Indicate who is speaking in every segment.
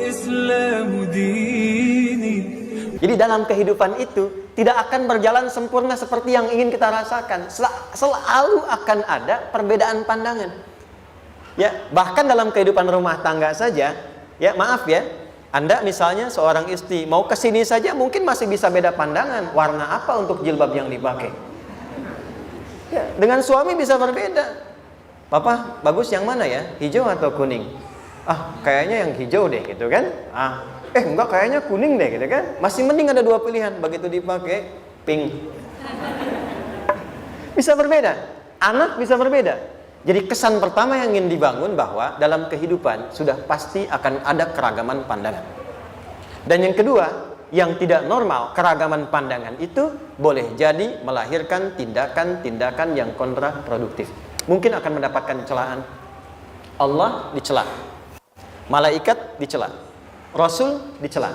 Speaker 1: الإسلام ديني.
Speaker 2: Jadi dalam kehidupan itu tidak akan berjalan sempurna seperti yang ingin kita rasakan. Selalu akan ada perbedaan pandangan. Ya, bahkan dalam kehidupan rumah tangga saja, ya maaf ya, Anda misalnya seorang istri mau ke sini saja mungkin masih bisa beda pandangan. Warna apa untuk jilbab yang dipakai? Ya, dengan suami bisa berbeda. Papa, bagus yang mana ya? Hijau atau kuning? Ah, kayaknya yang hijau deh gitu kan? Enggak, kayaknya kuning deh gitu kan? Masih mending ada dua pilihan. Begitu dipakai pink. Bisa berbeda. Anak bisa berbeda. Jadi kesan pertama yang ingin dibangun bahwa dalam kehidupan sudah pasti akan ada keragaman pandangan. Dan yang kedua, yang tidak normal, keragaman pandangan itu boleh jadi melahirkan tindakan-tindakan yang kontraproduktif. Mungkin akan mendapatkan celaan. Allah dicela, malaikat dicela, Rasul dicela,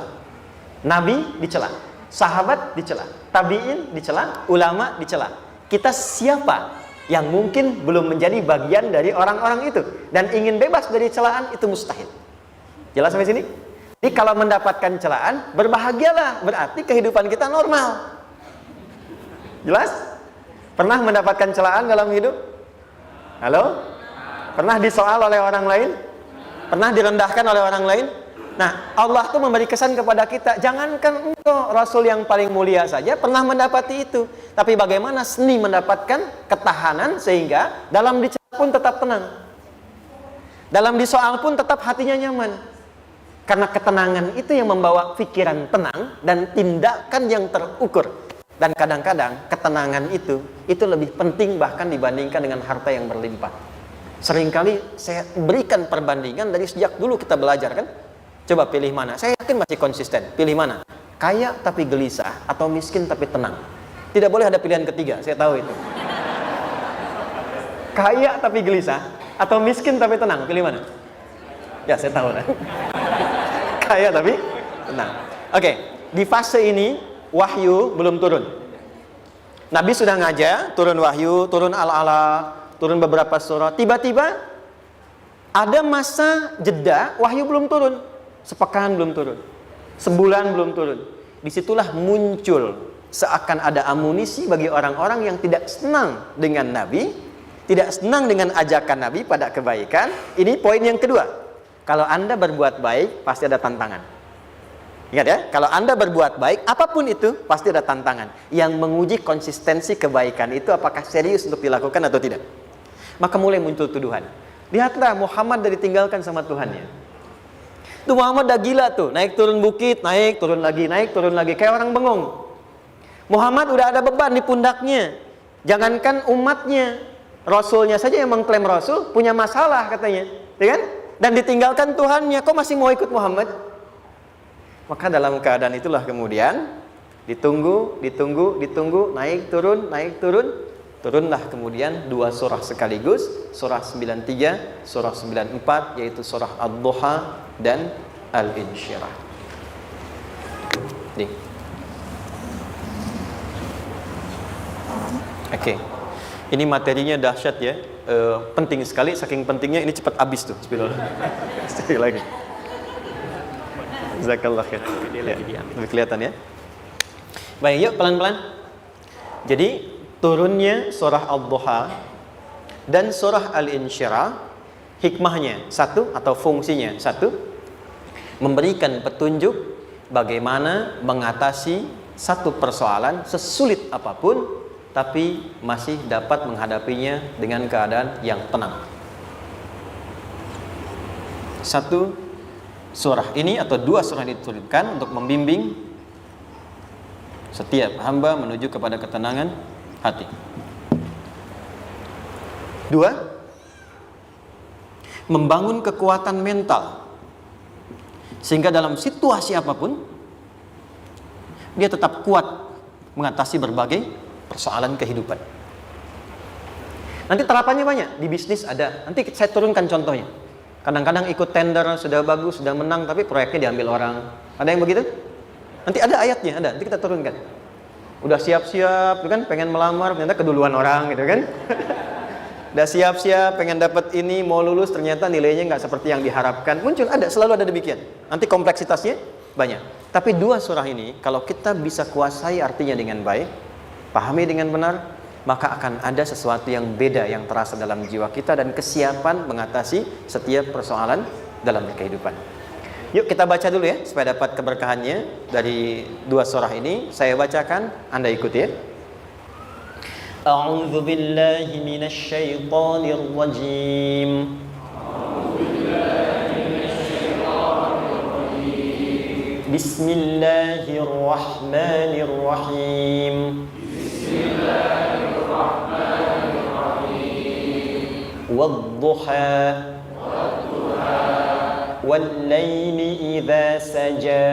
Speaker 2: Nabi dicela, sahabat dicela, tabi'in dicela, ulama dicela. Kita siapa yang mungkin belum menjadi bagian dari orang-orang itu dan ingin bebas dari celaan? Itu mustahil. Jelas sampai sini? Jadi kalau mendapatkan celaan, berbahagialah, berarti kehidupan kita normal. Jelas? Pernah mendapatkan celaan dalam hidup? Halo? Pernah disoal oleh orang lain? Pernah direndahkan oleh orang lain? Nah, Allah tuh memberi kesan kepada kita, jangankan engkau, Rasul yang paling mulia saja pernah mendapati itu. Tapi bagaimana seni mendapatkan ketahanan sehingga dalam dicela pun tetap tenang. Dalam disoal pun tetap hatinya nyaman. Karena ketenangan itu yang membawa pikiran tenang dan tindakan yang terukur. Dan kadang-kadang ketenangan itu lebih penting bahkan dibandingkan dengan harta yang berlimpah. Seringkali saya berikan perbandingan dari sejak dulu kita belajar kan. Coba pilih mana? Saya yakin masih konsisten. Pilih mana? Kaya tapi gelisah atau miskin tapi tenang. Tidak boleh ada pilihan ketiga, saya tahu itu. Kaya tapi gelisah atau miskin tapi tenang, pilih mana? Ya, saya tahu kan. Kaya tapi tenang. Oke, di fase ini wahyu belum turun. Nabi sudah ngajar, turun wahyu, turun al-ala, turun beberapa surah. Tiba-tiba ada masa jeda, wahyu belum turun. Sepekan belum turun. Sebulan belum turun. Disitulah muncul seakan ada amunisi bagi orang-orang yang tidak senang dengan Nabi, tidak senang dengan ajakan Nabi pada kebaikan. Ini poin yang kedua. Kalau Anda berbuat baik, pasti ada tantangan. Ingat ya, kalau Anda berbuat baik, apapun itu, pasti ada tantangan. Yang menguji konsistensi kebaikan itu apakah serius untuk dilakukan atau tidak. Maka mulai muncul tuduhan. Lihatlah Muhammad dari ditinggalkan sama Tuhannya. Tuh Muhammad dah gila tuh, naik turun bukit, naik turun lagi, kayak orang bengong. Muhammad udah ada beban di pundaknya. Jangankan umatnya, Rasulnya saja yang mengklaim Rasul, punya masalah katanya. Ya kan? Dan ditinggalkan Tuhannya, kok masih mau ikut Muhammad? Maka dalam keadaan itulah kemudian ditunggu, naik turun, turunlah kemudian dua surah sekaligus, surah 93, surah 94, yaitu surah Ad-Duha dan Al-Insyirah. Nih. Oke. Ini materinya dahsyat ya. Penting sekali, saking pentingnya ini cepat habis tuh. Bismillah. Sekali lagi. Jazakallah khair. Ya, lebih kelihatan ya. Baik, yuk pelan-pelan. Jadi turunnya surah Ad-Duha dan surah Al-Insyirah, hikmahnya satu atau fungsinya satu, memberikan petunjuk bagaimana mengatasi satu persoalan sesulit apapun tapi masih dapat menghadapinya dengan keadaan yang tenang. Satu surah ini atau dua surah diturunkan untuk membimbing setiap hamba menuju kepada ketenangan hati. Dua, membangun kekuatan mental sehingga dalam situasi apapun dia tetap kuat mengatasi berbagai persoalan kehidupan. Nanti terapannya banyak, di bisnis ada. Nanti saya turunkan contohnya. Kadang-kadang ikut tender, sudah bagus, sudah menang, tapi proyeknya diambil orang. Ada yang begitu? Nanti ada ayatnya, ada. Nanti kita turunkan. Udah siap-siap, kan? Pengen melamar, ternyata keduluan orang, gitu kan? Udah siap-siap, pengen dapat ini, mau lulus, ternyata nilainya nggak seperti yang diharapkan. Muncul, selalu ada demikian. Nanti kompleksitasnya banyak. Tapi dua surah ini, kalau kita bisa kuasai artinya dengan baik, pahami dengan benar, maka akan ada sesuatu yang beda yang terasa dalam jiwa kita dan kesiapan mengatasi setiap persoalan dalam kehidupan. Yuk kita baca dulu ya, supaya dapat keberkahannya dari dua surah ini. Saya bacakan, Anda ikuti ya. A'udzu billahi minasy syaithanir rajim. Bismillahirrahmanirrahim. Wadduha wal-laili idza saja.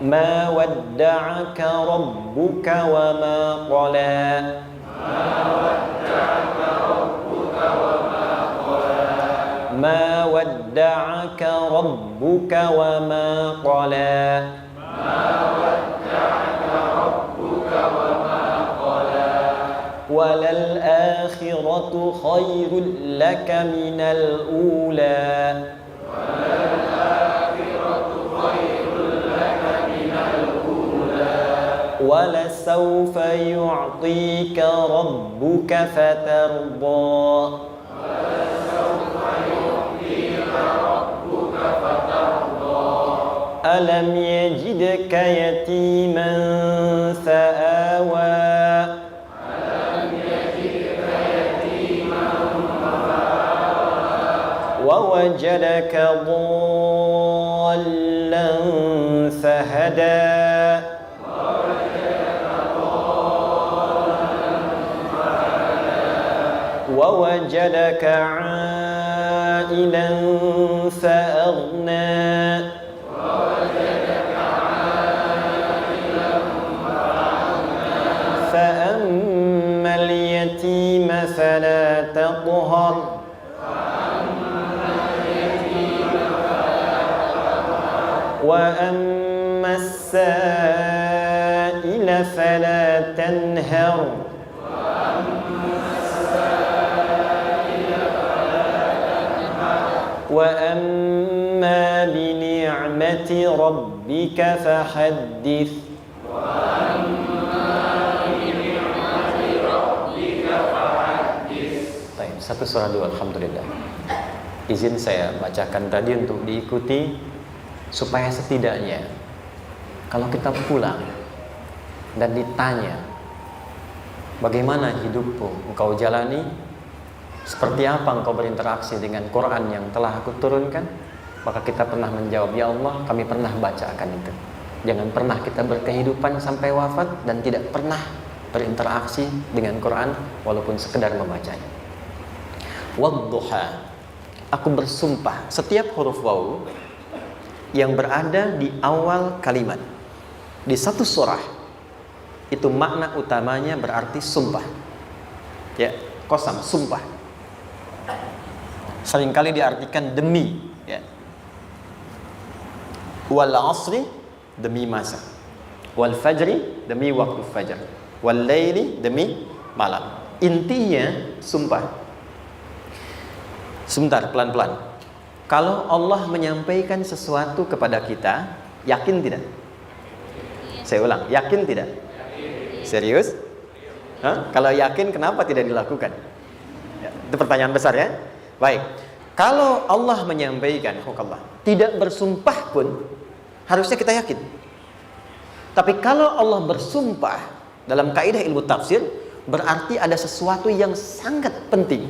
Speaker 2: ما ودعك ربك وما قلى ما ودعك ربك وما قلى وللآخرة خير لك من الأولى ولسوف يعطيك ربك فترضى ألم يجدك يتيما فآوى ووجدك ضالا فهدى ووجدك عائلا فأغنى فأما اليتيم فلا تقهر وأما السائل فلا تنهر وأما بنعمة ربك فحدث. Baik, satu surah dulu, alhamdulillah. Izin saya bacakan tadi untuk diikuti supaya setidaknya kalau kita pulang dan ditanya bagaimana hidupmu engkau jalani, seperti apa engkau berinteraksi dengan Quran yang telah aku turunkan, maka kita pernah menjawab, ya Allah, kami pernah bacakan itu. Jangan pernah kita berkehidupan sampai wafat dan tidak pernah berinteraksi dengan Quran walaupun sekedar membacanya. Wadduha, aku bersumpah. Setiap huruf waw yang berada di awal kalimat di satu surah itu makna utamanya berarti sumpah. Ya, qasam, sumpah. Seringkali diartikan demi, ya. Wal asri, demi masa. Wal fajri, demi waktu fajar. Wal laili, demi malam. Intinya sumpah. Sebentar, pelan-pelan. Kalau Allah menyampaikan sesuatu kepada kita, yakin tidak? Saya ulang, yakin tidak? Serius? Hah? Kalau yakin, kenapa tidak dilakukan? Ya, itu pertanyaan besar ya. Baik, kalau Allah menyampaikan, Allah tidak bersumpah pun harusnya kita yakin. Tapi kalau Allah bersumpah dalam kaidah ilmu tafsir, berarti ada sesuatu yang sangat penting,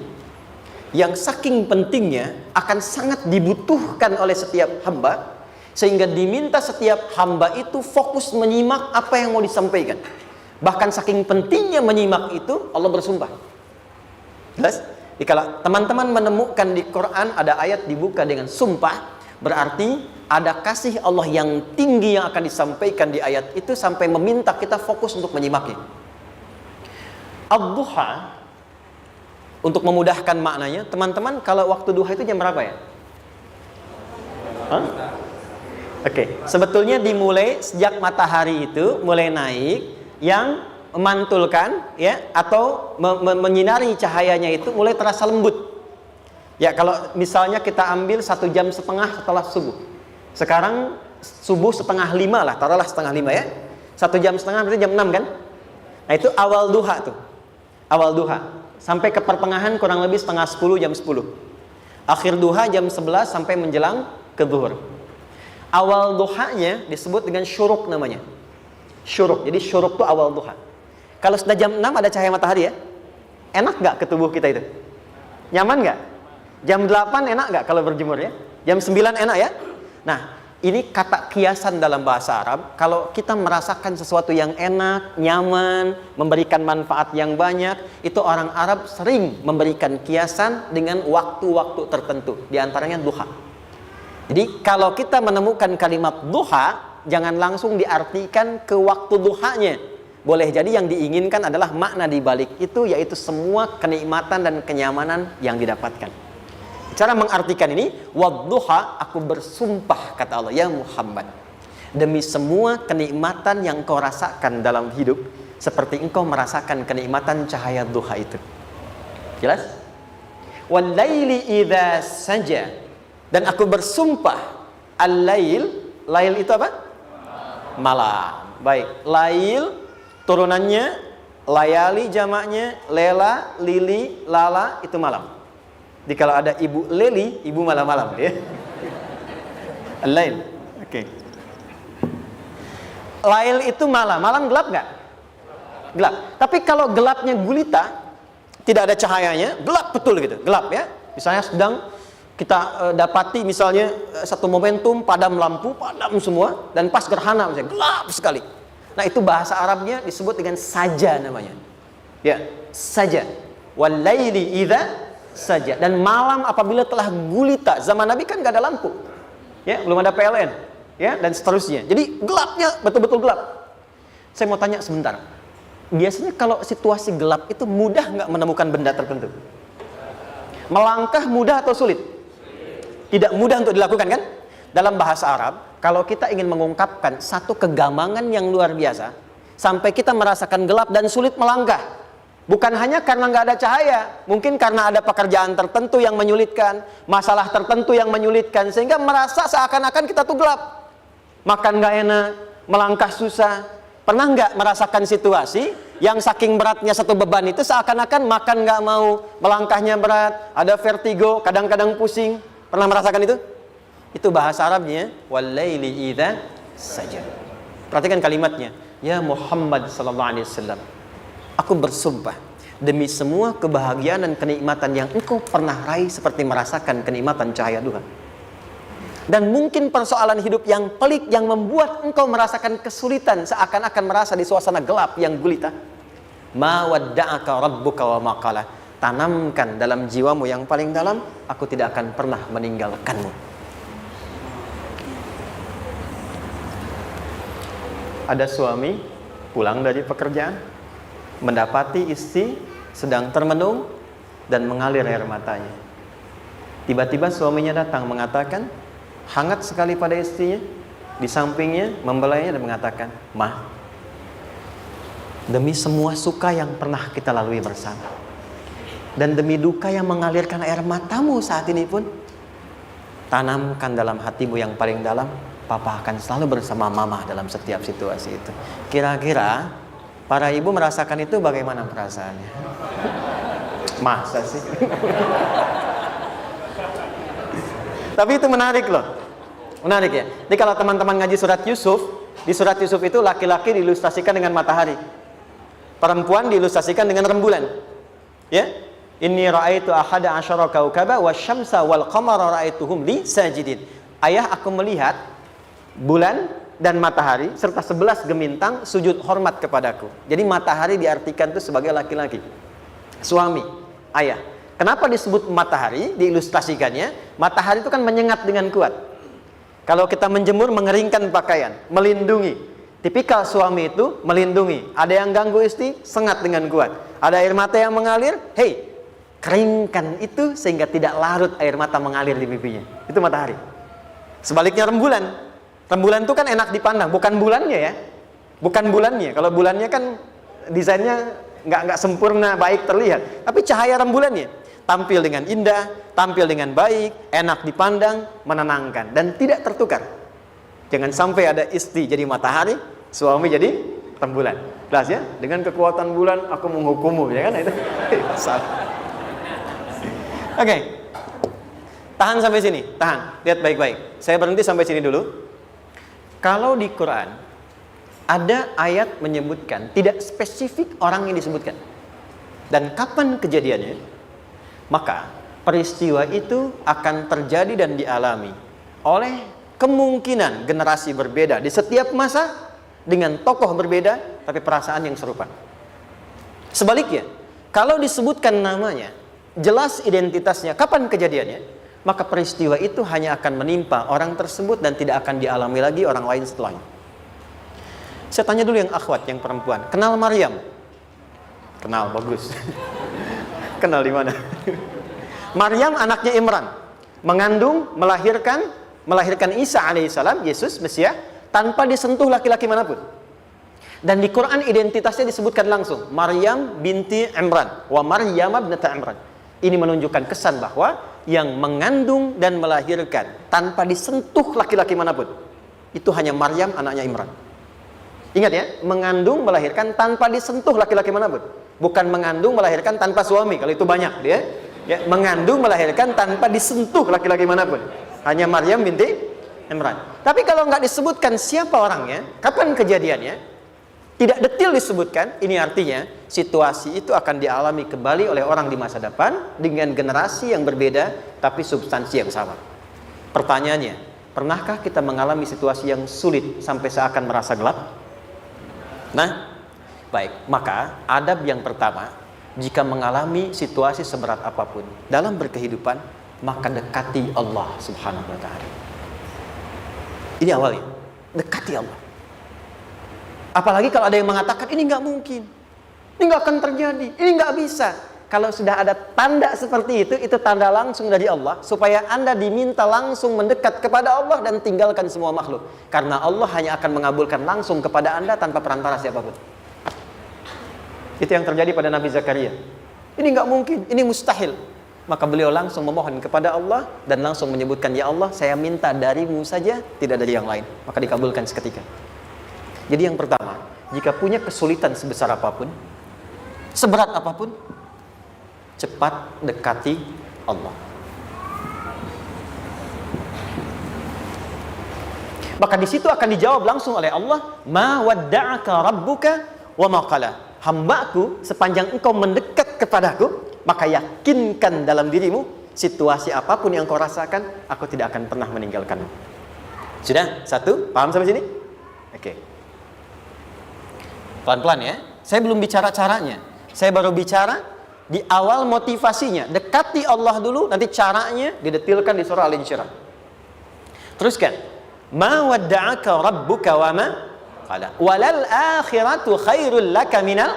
Speaker 2: yang saking pentingnya akan sangat dibutuhkan oleh setiap hamba, sehingga diminta setiap hamba itu fokus menyimak apa yang mau disampaikan. Bahkan saking pentingnya menyimak itu, Allah bersumpah. Jelas? Jadi kalau teman-teman menemukan di Quran ada ayat dibuka dengan sumpah, berarti ada kasih Allah yang tinggi yang akan disampaikan di ayat itu sampai meminta kita fokus untuk menyimaknya. Ad-duha, untuk memudahkan maknanya, teman-teman kalau waktu duha itu jam berapa ya? Oke, sebetulnya dimulai sejak matahari itu mulai naik, yang memantulkan ya, atau menyinari cahayanya itu mulai terasa lembut. Ya, kalau misalnya kita ambil 1,5 jam setelah subuh. Sekarang subuh 4:30 lah, taruhlah 4:30 ya. 1,5 jam berarti jam 6 kan? Nah, itu awal duha tuh. Awal duha. Sampai ke pertengahan kurang lebih 9:30, jam 10. Akhir duha jam 11 sampai menjelang ke zuhur. Awal duhanya disebut dengan syuruk namanya. Syuruk. Jadi syuruk itu awal duha. Kalau sudah jam 6 ada cahaya matahari ya. Enak nggak ke tubuh kita itu? Nyaman nggak? Jam 8 enak nggak kalau berjemur ya? Jam 9 enak ya? Nah, ini kata kiasan dalam bahasa Arab. Kalau kita merasakan sesuatu yang enak, nyaman, memberikan manfaat yang banyak, itu orang Arab sering memberikan kiasan dengan waktu-waktu tertentu. Di antaranya duha. Jadi kalau kita menemukan kalimat duha, jangan langsung diartikan ke waktu duhanya. Boleh jadi yang diinginkan adalah makna di balik itu, yaitu semua kenikmatan dan kenyamanan yang didapatkan. Cara mengartikan ini, wadduha, aku bersumpah kata Allah, ya Muhammad, demi semua kenikmatan yang kau rasakan dalam hidup, seperti engkau merasakan kenikmatan cahaya duha itu. Jelas? Wal laili idza saja, dan aku bersumpah, al-lail, lail itu apa? Malam. Baik, lail turunannya, layali jamaknya, lela, lili, lala, itu malam. Jadi kalau ada ibu leli, ibu malam-malam ya. Al-lail. Oke. Lail itu malam. Malam gelap nggak? Gelap. Tapi kalau gelapnya gulita, tidak ada cahayanya, gelap betul gitu. Gelap ya. Misalnya sedang kita dapati misalnya satu momentum padam lampu, padam semua, dan pas gerhana misalnya gelap sekali. Nah, itu bahasa Arabnya disebut dengan saja namanya. Ya, saja. Wal laili idza saja. Dan malam apabila telah gulita. Zaman Nabi kan nggak ada lampu, ya, belum ada PLN, ya, dan seterusnya. Jadi gelapnya betul-betul gelap. Saya mau tanya sebentar. Biasanya kalau situasi gelap itu mudah nggak menemukan benda tertentu? Melangkah mudah atau sulit? Tidak mudah untuk dilakukan kan? Dalam bahasa Arab, kalau kita ingin mengungkapkan satu kegamangan yang luar biasa, sampai kita merasakan gelap dan sulit melangkah. Bukan hanya karena nggak ada cahaya, mungkin karena ada pekerjaan tertentu yang menyulitkan, masalah tertentu yang menyulitkan, sehingga merasa seakan-akan kita tuh gelap. Makan nggak enak, melangkah susah. Pernah nggak merasakan situasi yang saking beratnya satu beban itu seakan-akan makan nggak mau, melangkahnya berat, ada vertigo, kadang-kadang pusing. Pernah merasakan itu? Itu bahasa Arabnya, wal-laili idza saja. Perhatikan kalimatnya, ya Muhammad sallallahu alaihi wasallam. Aku bersumpah demi semua kebahagiaan dan kenikmatan yang engkau pernah raih, seperti merasakan kenikmatan cahaya duha. Dan mungkin persoalan hidup yang pelik yang membuat engkau merasakan kesulitan, seakan-akan merasa di suasana gelap yang gulita. Ma wadda'aka rabbuka wa ma qala. Tanamkan dalam jiwamu yang paling dalam, aku tidak akan pernah meninggalkanmu. Ada suami pulang dari pekerjaan, mendapati istri sedang termenung dan mengalir air matanya. Tiba-tiba suaminya datang mengatakan, hangat sekali pada istrinya, di sampingnya membelainya dan mengatakan, "Ma, demi semua suka yang pernah kita lalui bersama, dan demi duka yang mengalirkan air matamu saat ini pun, tanamkan dalam hatimu yang paling dalam, Papa akan selalu bersama Mama dalam setiap situasi itu." Kira-kira para ibu merasakan itu bagaimana perasaannya? Masa sih? Tapi itu menarik loh. Menarik ya. Jadi kalau teman-teman ngaji surat Yusuf, di surat Yusuf itu laki-laki diilustrasikan dengan matahari, perempuan diilustrasikan dengan rembulan. Ya. Inni ra'aitu ahada asyara kaukaba wasyamsa wal qamara ra'aituhum li sajidin. Ayah, aku melihat bulan dan matahari serta 11 gemintang sujud hormat kepadaku. Jadi matahari diartikan itu sebagai laki-laki, suami, ayah. Kenapa disebut matahari? Diilustrasikannya, matahari itu kan menyengat dengan kuat. Kalau kita menjemur, mengeringkan pakaian, melindungi. Tipikal suami itu melindungi. Ada yang ganggu istri, sengat dengan kuat. Ada air mata yang mengalir, hei, keringkan itu sehingga tidak larut air mata mengalir di pipinya. Itu matahari. Sebaliknya rembulan. Rembulan itu kan enak dipandang, bukan bulannya ya. Bukan bulannya. Kalau bulannya kan desainnya nggak sempurna baik terlihat, tapi cahaya rembulannya tampil dengan indah, tampil dengan baik, enak dipandang, menenangkan dan tidak tertukar. Jangan sampai ada istri jadi matahari, suami jadi rembulan. Jelas ya? Dengan kekuatan bulan aku menghukummu, ya kan? Itu salah. Oke. Tahan sampai sini, tahan. Lihat baik-baik. Saya berhenti sampai sini dulu. Kalau di Quran ada ayat menyebutkan, tidak spesifik orang yang disebutkan dan kapan kejadiannya, maka peristiwa itu akan terjadi dan dialami oleh kemungkinan generasi berbeda di setiap masa dengan tokoh berbeda tapi perasaan yang serupa. Sebaliknya, kalau disebutkan namanya, jelas identitasnya, kapan kejadiannya, maka peristiwa itu hanya akan menimpa orang tersebut dan tidak akan dialami lagi orang lain setelahnya. Saya tanya dulu yang akhwat, yang perempuan, kenal Maryam? Kenal, bagus. Kenal di mana? Maryam anaknya Imran, mengandung, melahirkan Isa alaihissalam, Yesus Mesias, tanpa disentuh laki-laki manapun. Dan di Quran identitasnya disebutkan langsung, Maryam binti Imran, wa Maryam ibnata Imran. Ini menunjukkan kesan bahwa yang mengandung dan melahirkan tanpa disentuh laki-laki manapun, itu hanya Maryam anaknya Imran. Ingat ya, mengandung melahirkan tanpa disentuh laki-laki manapun. Bukan mengandung melahirkan tanpa suami, kalau itu banyak dia. Ya, mengandung melahirkan tanpa disentuh laki-laki manapun. Hanya Maryam binti Imran. Tapi kalau nggak disebutkan siapa orangnya, kapan kejadiannya, tidak detail disebutkan, ini artinya situasi itu akan dialami kembali oleh orang di masa depan dengan generasi yang berbeda tapi substansi yang sama. Pertanyaannya, pernahkah kita mengalami situasi yang sulit sampai seakan merasa gelap? Nah, baik, maka adab yang pertama, jika mengalami situasi seberat apapun dalam berkehidupan, maka dekati Allah Subhanahu wa ta'ala. Ini awalnya, dekati Allah. Apalagi kalau ada yang mengatakan ini nggak mungkin, ini nggak akan terjadi, ini nggak bisa. Kalau sudah ada tanda seperti itu tanda langsung dari Allah, supaya Anda diminta langsung mendekat kepada Allah dan tinggalkan semua makhluk. Karena Allah hanya akan mengabulkan langsung kepada Anda tanpa perantara siapapun. Itu yang terjadi pada Nabi Zakaria. Ini nggak mungkin, ini mustahil. Maka beliau langsung memohon kepada Allah dan langsung menyebutkan, ya Allah, saya minta darimu saja, tidak dari yang lain. Maka dikabulkan seketika. Jadi yang pertama, jika punya kesulitan sebesar apapun, seberat apapun, cepat dekati Allah. Maka di situ akan dijawab langsung oleh Allah, ma wadda'aka rabbuka wa ma qala. Hambaku, sepanjang engkau mendekat kepadaku, maka yakinkan dalam dirimu, situasi apapun yang kau rasakan, aku tidak akan pernah meninggalkanmu. Sudah? Satu? Paham sampai sini? Oke. Pelan-pelan ya. Saya belum bicara caranya. Saya baru bicara di awal motivasinya. Dekati Allah dulu, nanti caranya didetilkan di surah Al-Insyirah. Teruskan. Ma wadda'aka rabbuka wa ma qala. Walal akhiratu khairul laka minal.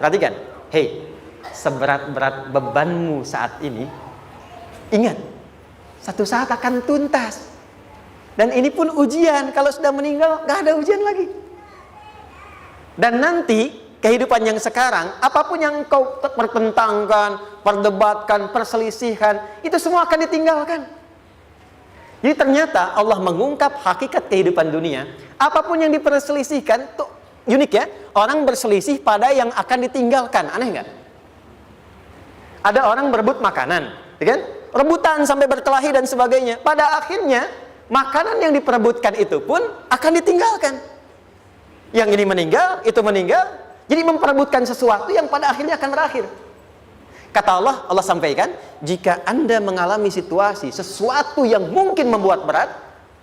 Speaker 2: Perhatikan. Hei, seberat-berat bebanmu saat ini, ingat, satu saat akan tuntas. Dan ini pun ujian. Kalau sudah meninggal, gak ada ujian lagi. Dan nanti kehidupan yang sekarang, apapun yang kau pertentangkan, perdebatkan, perselisihkan, itu semua akan ditinggalkan. Jadi ternyata Allah mengungkap hakikat kehidupan dunia. Apapun yang diperselisihkan, tuh unik ya. Orang berselisih pada yang akan ditinggalkan. Aneh nggak? Ada orang berebut makanan, kan? Rebutan sampai berkelahi dan sebagainya. Pada akhirnya, makanan yang diperebutkan itu pun akan ditinggalkan. Yang ini meninggal, itu meninggal. Jadi memperebutkan sesuatu yang pada akhirnya akan berakhir. Kata Allah, Allah sampaikan, jika Anda mengalami situasi, sesuatu yang mungkin membuat berat,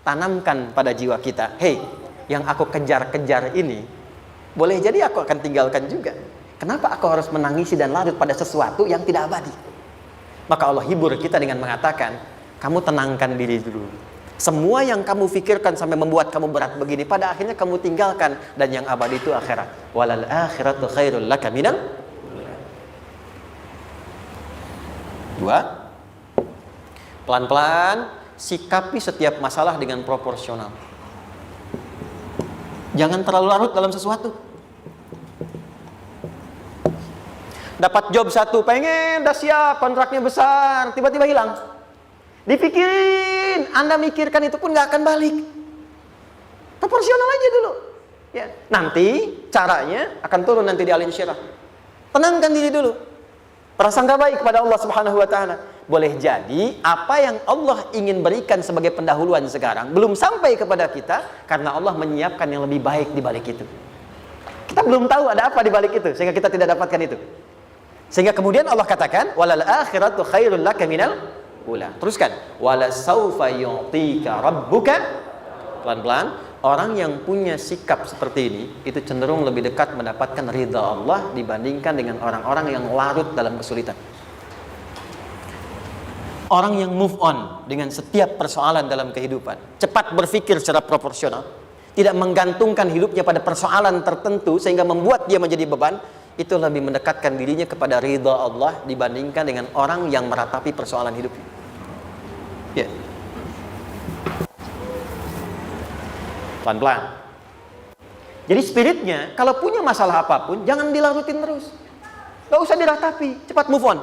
Speaker 2: tanamkan pada jiwa kita, hei, yang aku kejar-kejar ini, boleh jadi aku akan tinggalkan juga. Kenapa aku harus menangisi dan larut pada sesuatu yang tidak abadi? Maka Allah hibur kita dengan mengatakan, kamu tenangkan diri dulu. Semua yang kamu pikirkan sampai membuat kamu berat begini, pada akhirnya kamu tinggalkan, dan yang abadi itu akhirat. Walal akhiratu khairul laka minal. Dua, pelan-pelan sikapi setiap masalah dengan proporsional. Jangan terlalu larut dalam sesuatu. Dapat job satu, pengen, udah siap, kontraknya besar, tiba-tiba hilang. Dipikirin, Anda mikirkan itu pun nggak akan balik. Proporsional aja dulu. Ya, nanti caranya akan turun nanti di alin syirah. Tenangkan diri dulu. Prasangka baik kepada Allah Subhanahu wa taala. Boleh jadi apa yang Allah ingin berikan sebagai pendahuluan sekarang belum sampai kepada kita karena Allah menyiapkan yang lebih baik di balik itu. Kita belum tahu ada apa di balik itu sehingga kita tidak dapatkan itu. Sehingga kemudian Allah katakan walal akhiratu khairul laka minal ula. Teruskan wala saufa yu'tika rabbuka. Pelan-pelan. Orang yang punya sikap seperti ini itu cenderung lebih dekat mendapatkan ridha Allah dibandingkan dengan orang-orang yang larut dalam kesulitan. Orang yang move on dengan setiap persoalan dalam kehidupan, cepat berpikir secara proporsional, tidak menggantungkan hidupnya pada persoalan tertentu sehingga membuat dia menjadi beban, itu lebih mendekatkan dirinya kepada ridha Allah dibandingkan dengan orang yang meratapi persoalan hidupnya. Ya. Pelan-pelan. Jadi spiritnya, kalau punya masalah apapun, jangan dilarutin terus. Gak usah diratapi, cepat move on.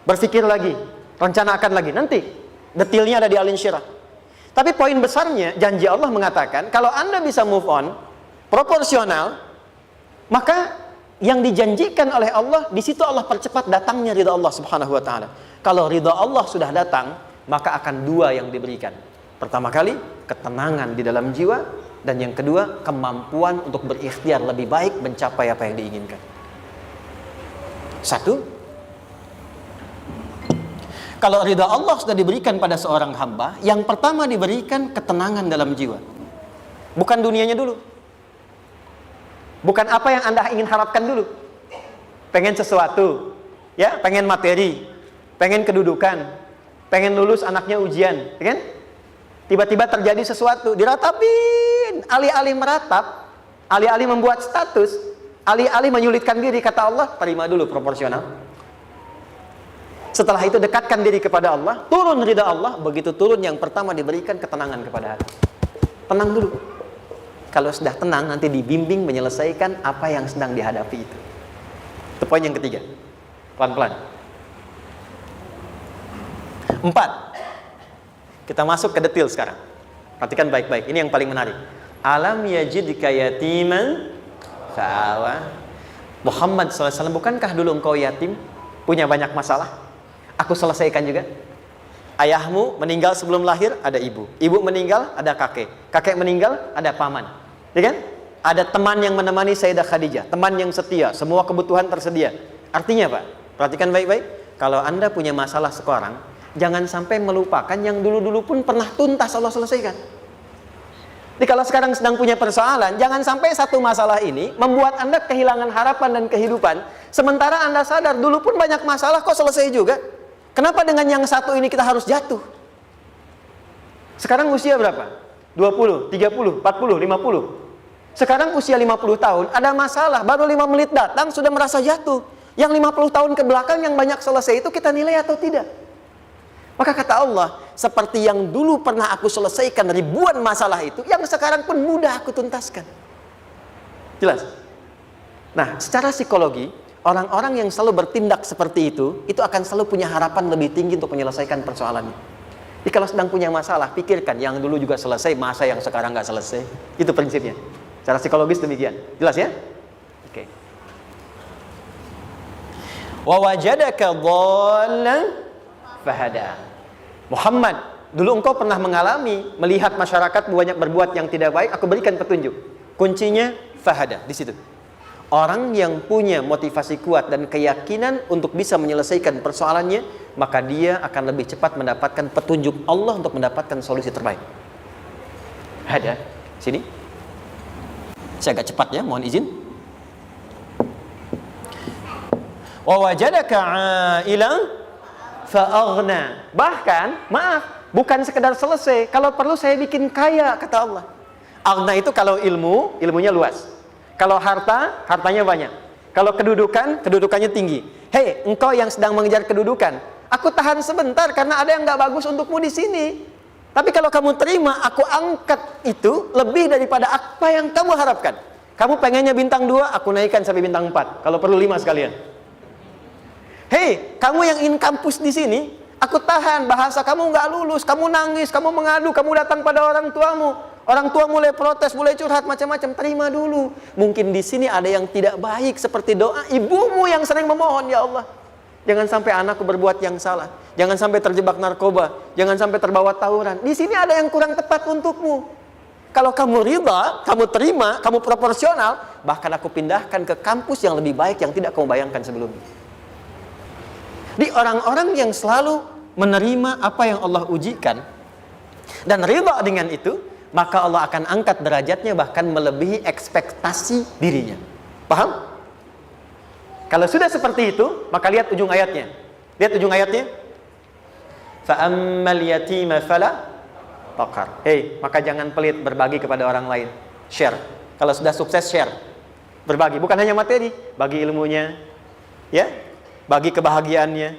Speaker 2: Berpikir lagi, rencanakan lagi. Nanti, detailnya ada di alin syirah. Tapi poin besarnya, janji Allah mengatakan, kalau Anda bisa move on, proporsional, maka yang dijanjikan oleh Allah, di situ Allah percepat datangnya ridha Allah Subhanahu wa ta'ala. Kalau ridha Allah sudah datang, maka akan dua yang diberikan. Pertama kali, ketenangan di dalam jiwa. Dan yang kedua, kemampuan untuk berikhtiar lebih baik mencapai apa yang diinginkan. Satu, kalau ridha Allah sudah diberikan pada seorang hamba, yang pertama diberikan ketenangan dalam jiwa. Bukan dunianya dulu. Bukan apa yang Anda ingin harapkan dulu. Pengen sesuatu, ya, pengen materi, pengen kedudukan, pengen lulus anaknya ujian, ya kan? Tiba-tiba terjadi sesuatu, diratapin, alih-alih meratap, alih-alih membuat status, alih-alih menyulitkan diri, kata Allah, terima dulu proporsional. Setelah itu dekatkan diri kepada Allah, turun ridha Allah, begitu turun yang pertama diberikan ketenangan kepada hati. Tenang dulu. Kalau sudah tenang, nanti dibimbing menyelesaikan apa yang sedang dihadapi itu. Itu poin yang ketiga. Pelan-pelan. 4. Kita masuk ke detail sekarang. Perhatikan baik-baik. Ini yang paling menarik. Alam yajidka yatiman fa'awa. Muhammad SAW, bukankah dulu engkau yatim? Punya banyak masalah? Aku selesaikan juga. Ayahmu meninggal sebelum lahir, ada ibu. Ibu meninggal, ada kakek. Kakek meninggal, ada paman. Ya kan? Ada teman yang menemani Sayyidah Khadijah. Teman yang setia. Semua kebutuhan tersedia. Artinya apa? Perhatikan baik-baik. Kalau Anda punya masalah sekarang, jangan sampai melupakan yang dulu-dulu pun pernah tuntas Allah selesaikan. Jadi kalau sekarang sedang punya persoalan, jangan sampai satu masalah ini membuat Anda kehilangan harapan dan kehidupan. Sementara Anda sadar, dulu pun banyak masalah kok selesai juga. Kenapa dengan yang satu ini kita harus jatuh? Sekarang usia berapa? 20, 30, 40, 50. Sekarang usia 50 tahun, ada masalah, baru 5 menit datang sudah merasa jatuh. Yang 50 tahun ke belakang yang banyak selesai itu kita nilai atau tidak? Maka kata Allah, seperti yang dulu pernah aku selesaikan ribuan masalah itu, yang sekarang pun mudah aku tuntaskan. Jelas? Nah, secara psikologi, orang-orang yang selalu bertindak seperti itu akan selalu punya harapan lebih tinggi untuk menyelesaikan persoalannya. Jadi kalau sedang punya masalah, pikirkan yang dulu juga selesai, masa yang sekarang nggak selesai. Itu prinsipnya. Secara psikologis demikian. Jelas ya? Oke. Wa wajadaka dhallan fahada. Muhammad, dulu engkau pernah mengalami melihat masyarakat banyak berbuat yang tidak baik, aku berikan petunjuk. Kuncinya fahada di situ. Orang yang punya motivasi kuat dan keyakinan untuk bisa menyelesaikan persoalannya, maka dia akan lebih cepat mendapatkan petunjuk Allah untuk mendapatkan solusi terbaik. Ada sini. Saya agak cepat ya, mohon izin. Wa wajadaka 'ailan fa'aghna. Bahkan, maaf, bukan sekedar selesai, kalau perlu saya bikin kaya, kata Allah. Aghna itu kalau ilmunya luas. Kalau harta, hartanya banyak. Kalau kedudukan, kedudukannya tinggi. Hei, engkau yang sedang mengejar kedudukan, aku tahan sebentar karena ada yang gak bagus untukmu di sini. Tapi kalau kamu terima, aku angkat itu lebih daripada apa yang kamu harapkan. Kamu pengennya bintang 2, aku naikkan sampai bintang 4. Kalau perlu 5 sekalian. Hei, kamu yang in kampus di sini, aku tahan, bahasa kamu nggak lulus, kamu nangis, kamu mengadu, kamu datang pada orang tuamu. Orang tua mulai protes, mulai curhat macam-macam. Terima dulu. Mungkin di sini ada yang tidak baik seperti doa ibumu yang sering memohon, ya Allah, jangan sampai anakku berbuat yang salah. Jangan sampai terjebak narkoba. Jangan sampai terbawa tawuran. Di sini ada yang kurang tepat untukmu. Kalau kamu ridha, kamu terima, kamu proporsional, bahkan aku pindahkan ke kampus yang lebih baik yang tidak kamu bayangkan sebelumnya. Di orang-orang yang selalu menerima apa yang Allah ujikan dan ridha dengan itu, maka Allah akan angkat derajatnya bahkan melebihi ekspektasi dirinya. Paham? Kalau sudah seperti itu, maka lihat ujung ayatnya. Lihat ujung ayatnya. Fa'ammal yatima fala taqhar. Hei, maka jangan pelit berbagi kepada orang lain. Share. Kalau sudah sukses, share. Berbagi, bukan hanya materi, bagi ilmunya, ya, bagi kebahagiaannya.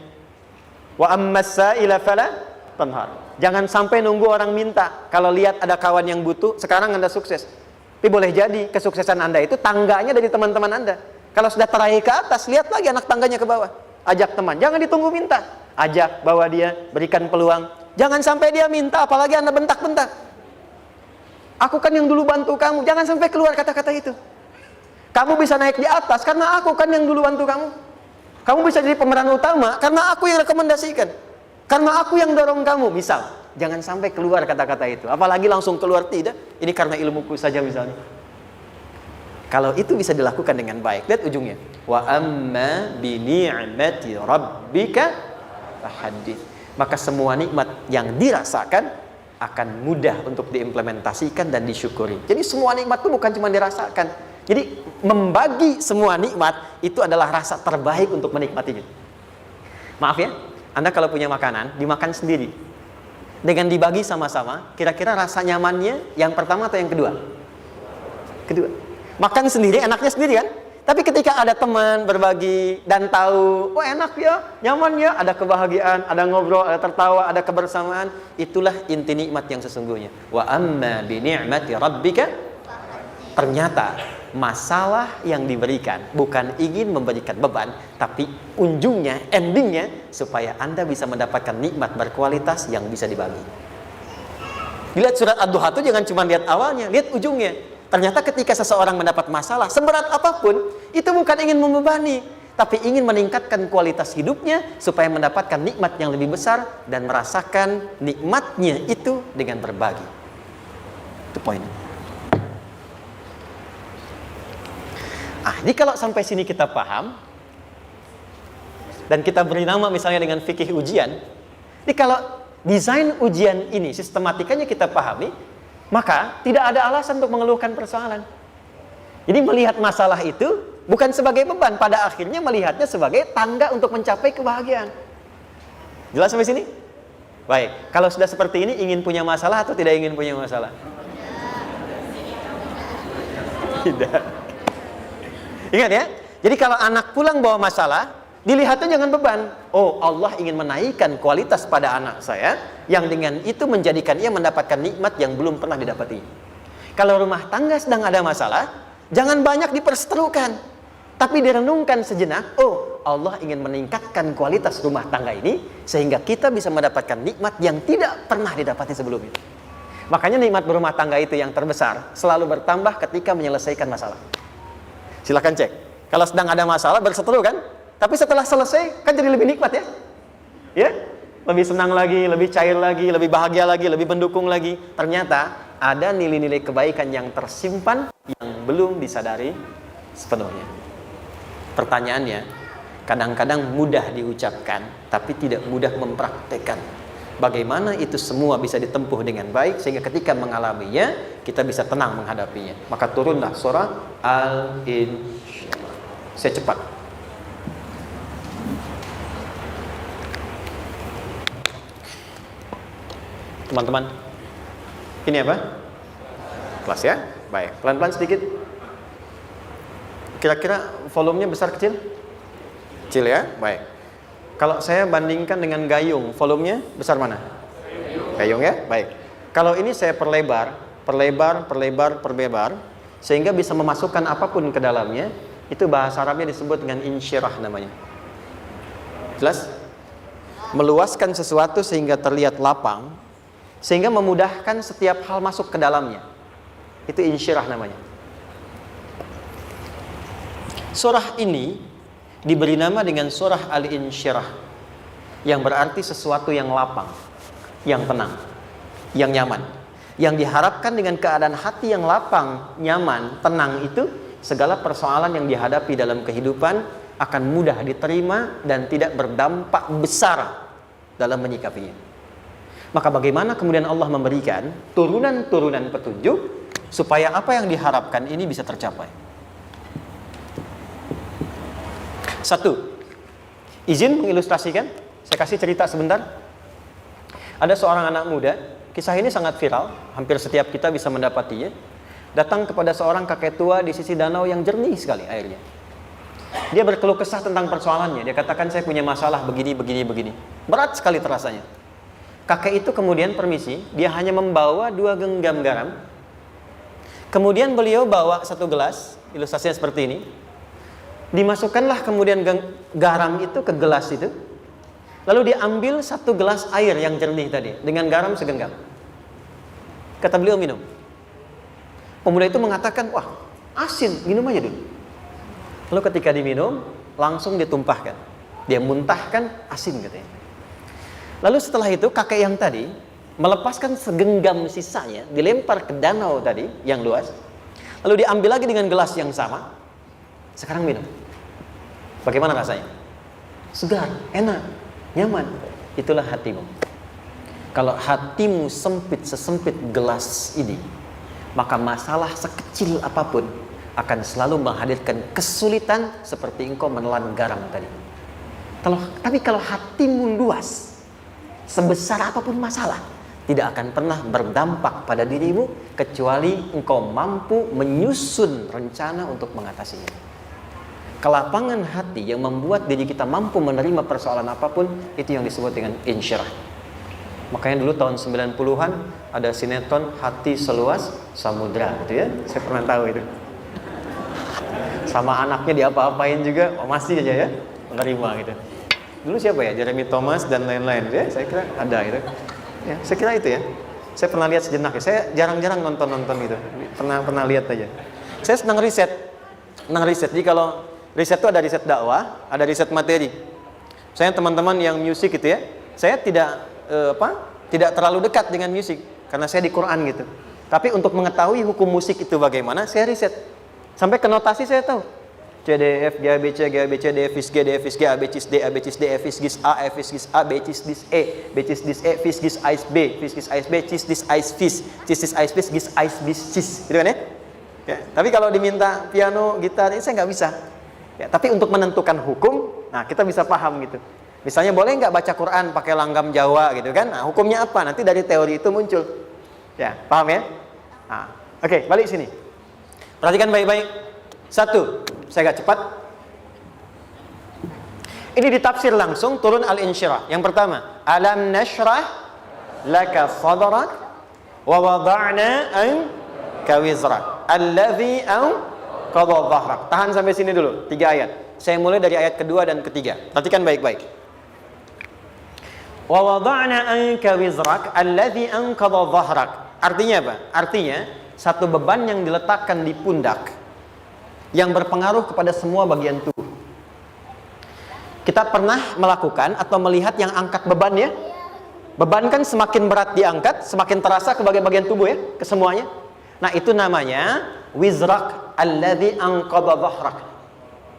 Speaker 2: Wa ammas sa'ila fala tanhar. Jangan sampai nunggu orang minta. Kalau lihat ada kawan yang butuh, sekarang Anda sukses. Tapi boleh jadi kesuksesan Anda itu tangganya dari teman-teman Anda. Kalau sudah teraih ke atas, lihat lagi anak tangganya ke bawah. Ajak teman, jangan ditunggu minta. Ajak, bawa dia, berikan peluang. Jangan sampai dia minta, apalagi Anda bentak-bentak. Aku kan yang dulu bantu kamu. Jangan sampai keluar kata-kata itu. Kamu bisa naik di atas karena aku kan yang dulu bantu kamu. Kamu bisa jadi pemeran utama karena aku yang rekomendasikan. Karena aku yang dorong kamu, misal. Jangan sampai keluar kata-kata itu. Apalagi langsung keluar, tidak. Ini karena ilmuku saja misalnya. Kalau itu bisa dilakukan dengan baik, lihat ujungnya. Wa amma bi ni'mati rabbika fahaddits. Maka semua nikmat yang dirasakan akan mudah untuk diimplementasikan dan disyukuri. Jadi semua nikmat itu bukan cuma dirasakan. Jadi membagi semua nikmat itu adalah rasa terbaik untuk menikmatinya. Maaf ya, Anda kalau punya makanan, dimakan sendiri. Dengan dibagi sama-sama, kira-kira rasa nyamannya yang pertama atau yang kedua? Kedua. Makan sendiri, enaknya sendiri kan? Tapi ketika ada teman berbagi dan tahu, oh enak ya, nyaman ya, ada kebahagiaan, ada ngobrol, ada tertawa, ada kebersamaan, itulah inti nikmat yang sesungguhnya. Wa amma bi ni'mati rabbika. Ternyata masalah yang diberikan bukan ingin memberikan beban, tapi ujungnya, endingnya supaya Anda bisa mendapatkan nikmat berkualitas yang bisa dibagi. Dilihat surat Ad-Duha itu jangan cuma lihat awalnya, lihat ujungnya. Ternyata ketika seseorang mendapat masalah seberat apapun, itu bukan ingin membebani, tapi ingin meningkatkan kualitas hidupnya supaya mendapatkan nikmat yang lebih besar dan merasakan nikmatnya itu dengan berbagi. Itu poinnya. Jadi kalau sampai sini kita paham dan kita beri nama misalnya dengan fikih ujian, jadi kalau desain ujian ini sistematikanya kita pahami, maka tidak ada alasan untuk mengeluhkan persoalan. Jadi melihat masalah itu bukan sebagai beban, pada akhirnya melihatnya sebagai tangga untuk mencapai kebahagiaan. Jelas sampai sini? Baik, kalau sudah seperti ini, ingin punya masalah atau tidak ingin punya masalah? Tidak. Ingat ya, jadi kalau anak pulang bawa masalah, dilihatnya jangan beban. Oh, Allah ingin menaikkan kualitas pada anak saya, yang dengan itu menjadikan ia mendapatkan nikmat yang belum pernah didapati. Kalau rumah tangga sedang ada masalah, jangan banyak diperseterukan, tapi direnungkan sejenak. Oh, Allah ingin meningkatkan kualitas rumah tangga ini, sehingga kita bisa mendapatkan nikmat yang tidak pernah didapati sebelumnya. Makanya nikmat berumah tangga itu yang terbesar, selalu bertambah ketika menyelesaikan masalah. Silahkan cek. Kalau sedang ada masalah berseteru kan? Tapi setelah selesai kan jadi lebih nikmat ya? Ya? Lebih senang lagi, lebih cair lagi, lebih bahagia lagi, lebih mendukung lagi. Ternyata ada nilai-nilai kebaikan yang tersimpan yang belum disadari sepenuhnya. Pertanyaannya, kadang-kadang mudah diucapkan tapi tidak mudah mempraktekkan. Bagaimana itu semua bisa ditempuh dengan baik sehingga ketika mengalaminya kita bisa tenang menghadapinya. Maka turunlah surah Al-Insyirah. Saya cepat. Teman-teman, ini apa? Kelas ya? Baik, pelan-pelan sedikit. Kira-kira volumenya besar kecil? Kecil ya? Baik. Kalau saya bandingkan dengan gayung, volumenya besar mana? Gayung ya? Baik. Kalau ini saya perlebar, sehingga bisa memasukkan apapun ke dalamnya, itu bahasa Arabnya disebut dengan insyirah namanya. Jelas? Meluaskan sesuatu sehingga terlihat lapang, sehingga memudahkan setiap hal masuk ke dalamnya. Itu insyirah namanya. Surah ini diberi nama dengan surah Al-Insyirah, yang berarti sesuatu yang lapang, yang tenang, yang nyaman. Yang diharapkan dengan keadaan hati yang lapang, nyaman, tenang itu, segala persoalan yang dihadapi dalam kehidupan akan mudah diterima dan tidak berdampak besar dalam menyikapinya. Maka bagaimana kemudian Allah memberikan turunan-turunan petunjuk supaya apa yang diharapkan ini bisa tercapai? Satu, izin mengilustrasikan. Saya kasih cerita sebentar. Ada seorang anak muda, kisah ini sangat viral, hampir setiap kita bisa mendapatinya. Datang kepada seorang kakek tua di sisi danau yang jernih sekali airnya. Dia berkeluh kesah tentang persoalannya. Dia katakan, saya punya masalah begini. Berat sekali terasanya. Kakek itu kemudian permisi, dia hanya membawa 2 genggam garam. Kemudian beliau bawa 1 gelas, ilustrasinya seperti ini. Dimasukkanlah kemudian garam itu ke gelas itu. Lalu diambil 1 gelas air yang jernih tadi, dengan garam segenggam. Kata beliau, minum. Pemuda itu mengatakan, wah, asin, minum aja dulu. Lalu ketika diminum, langsung ditumpahkan. Dia muntahkan, asin katanya. Lalu setelah itu kakek yang tadi melepaskan segenggam sisanya, dilempar ke danau tadi yang luas. Lalu diambil lagi dengan gelas yang sama. Sekarang minum. Bagaimana rasanya? Segar, enak, nyaman. Itulah hatimu. Kalau hatimu sempit sesempit gelas ini, maka masalah sekecil apapun akan selalu menghadirkan kesulitan seperti engkau menelan garam tadi. Tapi kalau hatimu luas, sebesar apapun masalah, tidak akan pernah berdampak pada dirimu kecuali engkau mampu menyusun rencana untuk mengatasinya. Kelapangan hati yang membuat diri kita mampu menerima persoalan apapun, itu yang disebut dengan insyirah. Makanya dulu tahun 90-an ada sinetron Hati Seluas Samudra gitu ya. Saya pernah tahu itu. Sama anaknya diapa-apain juga, masih aja ya menerima gitu. Dulu siapa ya? Jeremy Thomas dan lain-lain ya. Saya kira ada itu. Ya, saya kira itu ya. Saya pernah lihat sejenak ya. Saya jarang-jarang nonton itu. Pernah lihat aja. Saya senang riset. Jadi kalau riset itu ada riset dakwah, ada riset materi. Saya teman-teman yang musik gitu ya. Saya tidak terlalu dekat dengan musik karena saya di Quran gitu. Tapi untuk mengetahui hukum musik itu bagaimana, saya riset. Sampai ke notasi saya tahu. C, D, F, G, A, B, C, G, A, B, C, D, F, G, D, F, G, A, B, C, D, A, B, C, D, F, G, A, F, G, A, B, C, D, E, B, C, D, E, F, G, A, B, F, G, A, B, C, D, A, F, C, D, A, F, G, A, B, C, gitu kan ya? Ya, tapi kalau diminta piano, gitar, ini saya nggak bisa. Ya, tapi untuk menentukan hukum, nah kita bisa paham gitu. Misalnya boleh nggak baca Quran pakai langgam Jawa gitu kan? Nah, hukumnya apa? Nanti dari teori itu muncul. Ya, paham ya? Nah, oke, balik sini. Perhatikan baik-baik. 1, saya agak cepat. Ini ditafsir langsung turun Al-Insyirah. Yang pertama, alam nashrah laka sadrak wa wada'na anka wizrak allazi anqadha dhahrak. Tahan sampai sini dulu, 3 ayat. Saya mulai dari ayat kedua dan ketiga. Perhatikan baik-baik. Wa wada'na anka wizrak allazi anqadha dhahrak. Artinya apa? Artinya satu beban yang diletakkan di pundak yang berpengaruh kepada semua bagian tubuh. Kita pernah melakukan atau melihat yang angkat beban ya? Beban kan semakin berat diangkat, semakin terasa ke bagian-bagian tubuh ya, ke semuanya. Nah, itu namanya wizrak alladzi anqadha dhahrak.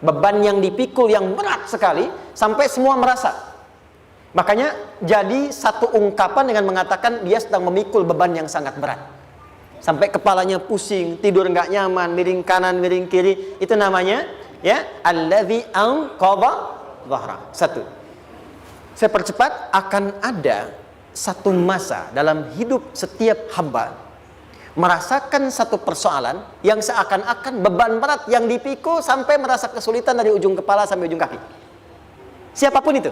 Speaker 2: Beban yang dipikul yang berat sekali sampai semua merasa. Makanya jadi satu ungkapan dengan mengatakan dia sedang memikul beban yang sangat berat. Sampai kepalanya pusing, tidur nggak nyaman, miring kanan, miring kiri. Itu namanya ya allazi anqadha dhahrak. 1. Saya percepat, akan ada satu masa dalam hidup setiap hamba merasakan satu persoalan yang seakan-akan beban berat yang dipikul sampai merasa kesulitan dari ujung kepala sampai ujung kaki. Siapapun itu.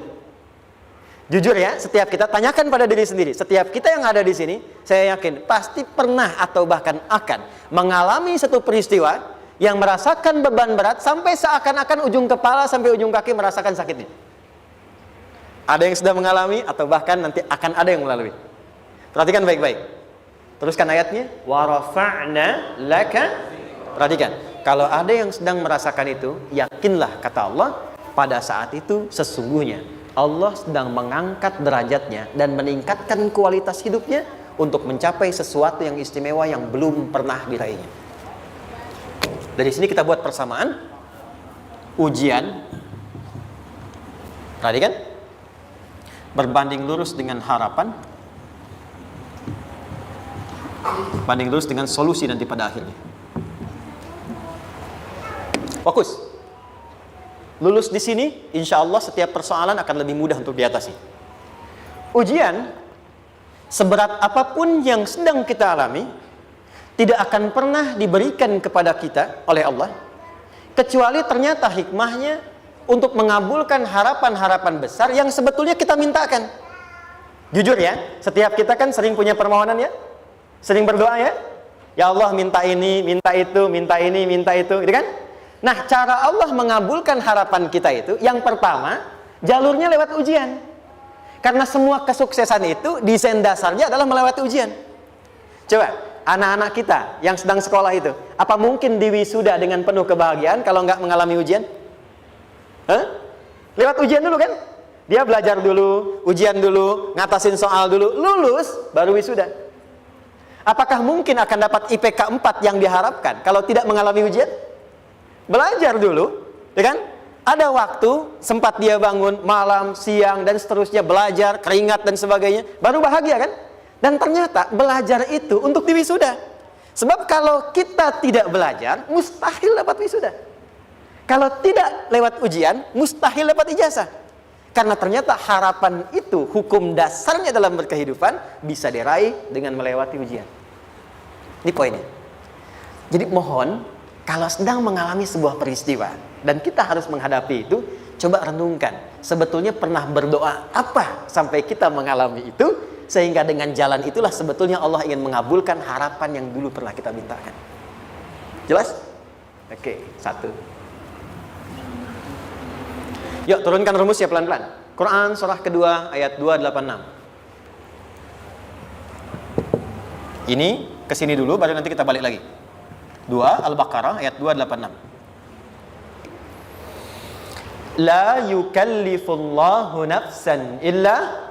Speaker 2: Jujur ya, setiap kita tanyakan pada diri sendiri. Setiap kita yang ada di sini, saya yakin pasti pernah atau bahkan akan mengalami satu peristiwa yang merasakan beban berat sampai seakan-akan ujung kepala sampai ujung kaki merasakan sakitnya. Ada yang sudah mengalami atau bahkan nanti akan ada yang melalui. Perhatikan baik-baik. Teruskan ayatnya. Wa rafa'na laka. Perhatikan. Kalau ada yang sedang merasakan itu, yakinlah kata Allah, pada saat itu sesungguhnya Allah sedang mengangkat derajatnya dan meningkatkan kualitas hidupnya untuk mencapai sesuatu yang istimewa yang belum pernah diraihnya. Dari sini kita buat persamaan. Ujian. Perhatikan. Berbanding lurus dengan harapan, banding lurus dengan solusi nanti pada akhirnya. Fokus. Lulus di sini, insya Allah setiap persoalan akan lebih mudah untuk diatasi. Ujian, seberat apapun yang sedang kita alami, tidak akan pernah diberikan kepada kita oleh Allah, kecuali ternyata hikmahnya untuk mengabulkan harapan-harapan besar yang sebetulnya kita mintakan. Jujur ya, setiap kita kan sering punya permohonan ya, sering berdoa ya. Ya Allah minta ini, minta itu, minta ini, minta itu, gitu kan? Nah, cara Allah mengabulkan harapan kita itu, yang pertama, jalurnya lewat ujian. Karena semua kesuksesan itu, desain dasarnya adalah melewati ujian. Coba, anak-anak kita yang sedang sekolah itu, apa mungkin diwisuda dengan penuh kebahagiaan kalau nggak mengalami ujian? Lewat ujian dulu kan? Dia belajar dulu, ujian dulu, ngatasin soal dulu, lulus, baru wisuda. Apakah mungkin akan dapat IPK 4 yang diharapkan kalau tidak mengalami ujian? Belajar dulu, ya kan? Ada waktu, sempat dia bangun malam, siang, dan seterusnya, belajar, keringat, dan sebagainya, baru bahagia kan? Dan ternyata belajar itu untuk diwisuda. Sebab kalau kita tidak belajar, mustahil dapat wisuda. Kalau tidak lewat ujian, mustahil dapat ijazah. Karena ternyata harapan itu, hukum dasarnya dalam berkehidupan, bisa diraih dengan melewati ujian. Ini poinnya. Jadi mohon, kalau sedang mengalami sebuah peristiwa, dan kita harus menghadapi itu, coba renungkan. Sebetulnya pernah berdoa apa sampai kita mengalami itu, sehingga dengan jalan itulah sebetulnya Allah ingin mengabulkan harapan yang dulu pernah kita mintakan. Jelas? Oke, satu. Yuk turunkan rumusnya pelan-pelan. Quran surah kedua ayat 286. Ini kesini dulu baru nanti kita balik lagi. 2 Al-Baqarah ayat 286. La yukallifullahu nafsan illa